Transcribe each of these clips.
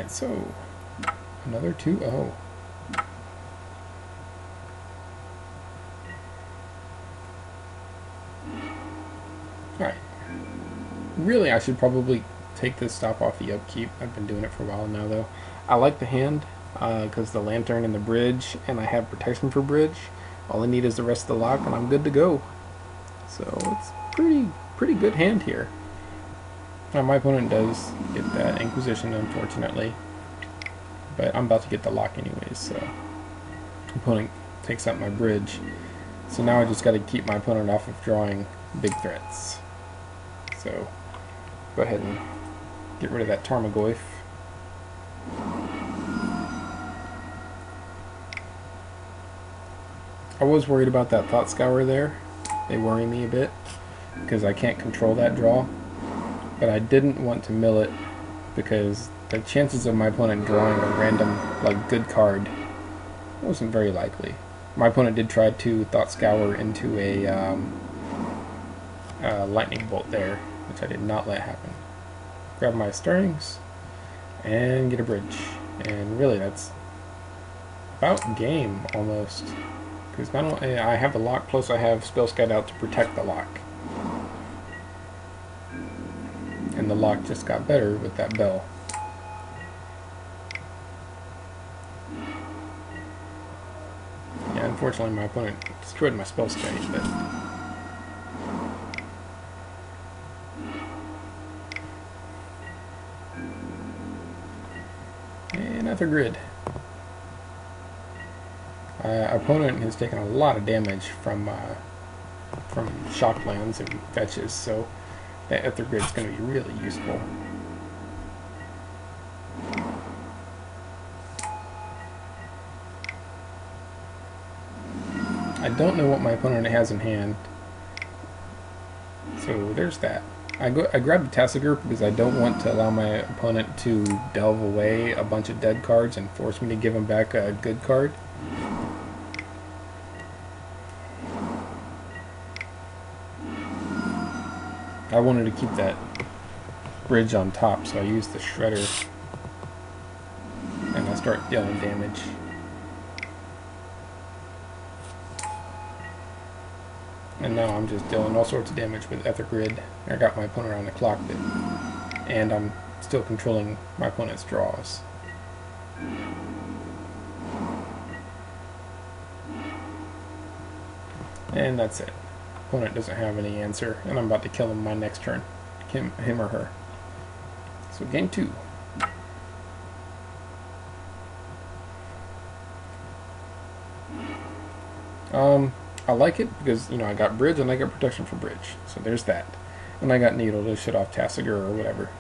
So, another 2-0. Alright. Really, I should probably take this stop off the upkeep. I've been doing it for a while now, though. I like the hand, because the lantern and the bridge, and I have protection for bridge. All I need is the rest of the lock, and I'm good to go. So, it's pretty good hand here. Now, my opponent does get that Inquisition, unfortunately. But I'm about to get the lock anyways, so... Opponent takes out my bridge. So now I just got to keep my opponent off of drawing big threats. So, go ahead and get rid of that Tarmogoyf. I was worried about that Thought Scour there. They worry me a bit, because I can't control that draw. But I didn't want to mill it, because the chances of my opponent drawing a random, good card wasn't very likely. My opponent did try to Thought Scour into a Lightning Bolt there, which I did not let happen. Grab my Stirrings, and get a bridge. And really, that's about game, almost. Because not only I have the lock, plus I have Spell Scout out to protect the lock. And the lock just got better with that bell. Yeah, unfortunately my opponent destroyed my Spell Scout, but... Another grid. Opponent has taken a lot of damage from shock lands and fetches, so that Ether Grid is going to be really useful. I don't know what my opponent has in hand, so there's that. I grabbed the Tasigur because I don't want to allow my opponent to delve away a bunch of dead cards and force me to give him back a good card. I wanted to keep that bridge on top, so I used the Shredder, and I start dealing damage. And now I'm just dealing all sorts of damage with Ether Grid. I got my opponent on the clock, and I'm still controlling my opponent's draws. And that's it. Opponent doesn't have any answer, and I'm about to kill him my next turn. Him or her. So game 2. I like it because, I got bridge and I got protection for bridge. So there's that. And I got needle to shut off Tasigur or whatever.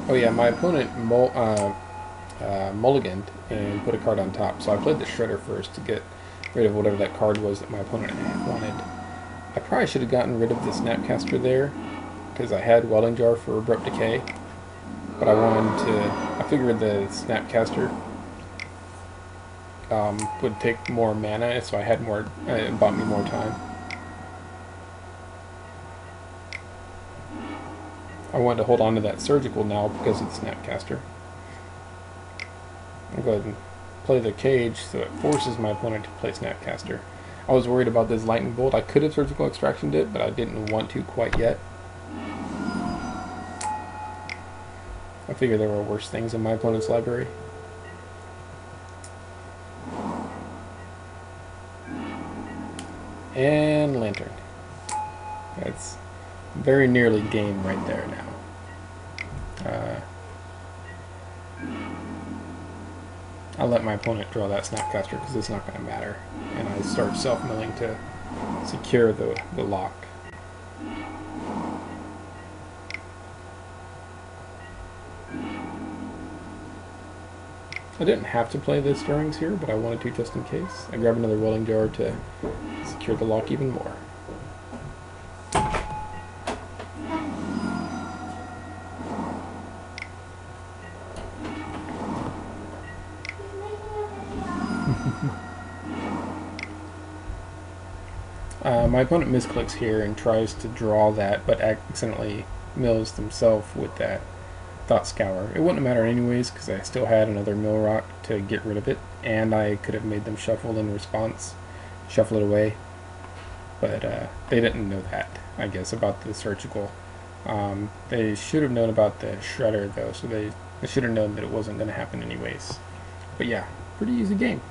Oh yeah, my opponent mulliganed and put a card on top. So I played the Shredder first to get rid of whatever that card was that my opponent wanted. I probably should have gotten rid of the Snapcaster there, because I had Welding Jar for Abrupt Decay, but I figured the Snapcaster would take more mana, so I had more, it bought me more time. I wanted to hold on to that Surgical now because of the Snapcaster. I'll go ahead and play the Cage so it forces my opponent to play Snapcaster. I was worried about this Lightning Bolt. I could have Surgical Extractioned it, but I didn't want to quite yet. I figured there were worse things in my opponent's library. And Lantern. That's very nearly game right there now. I'll let my opponent draw that Snapcaster because it's not going to matter. And I start self-milling to secure the lock. I didn't have to play the Stirrings here, but I wanted to just in case. I grabbed another Welding Jar to secure the lock even more. My opponent misclicks here and tries to draw that, but accidentally mills themselves with that Thought Scour. It wouldn't matter anyways, because I still had another mill rock to get rid of it, and I could have made them shuffle in response, shuffle it away. But they didn't know that, I guess, about the surgical. They should have known about the shredder though, so they should have known that it wasn't going to happen anyways. But yeah, pretty easy game.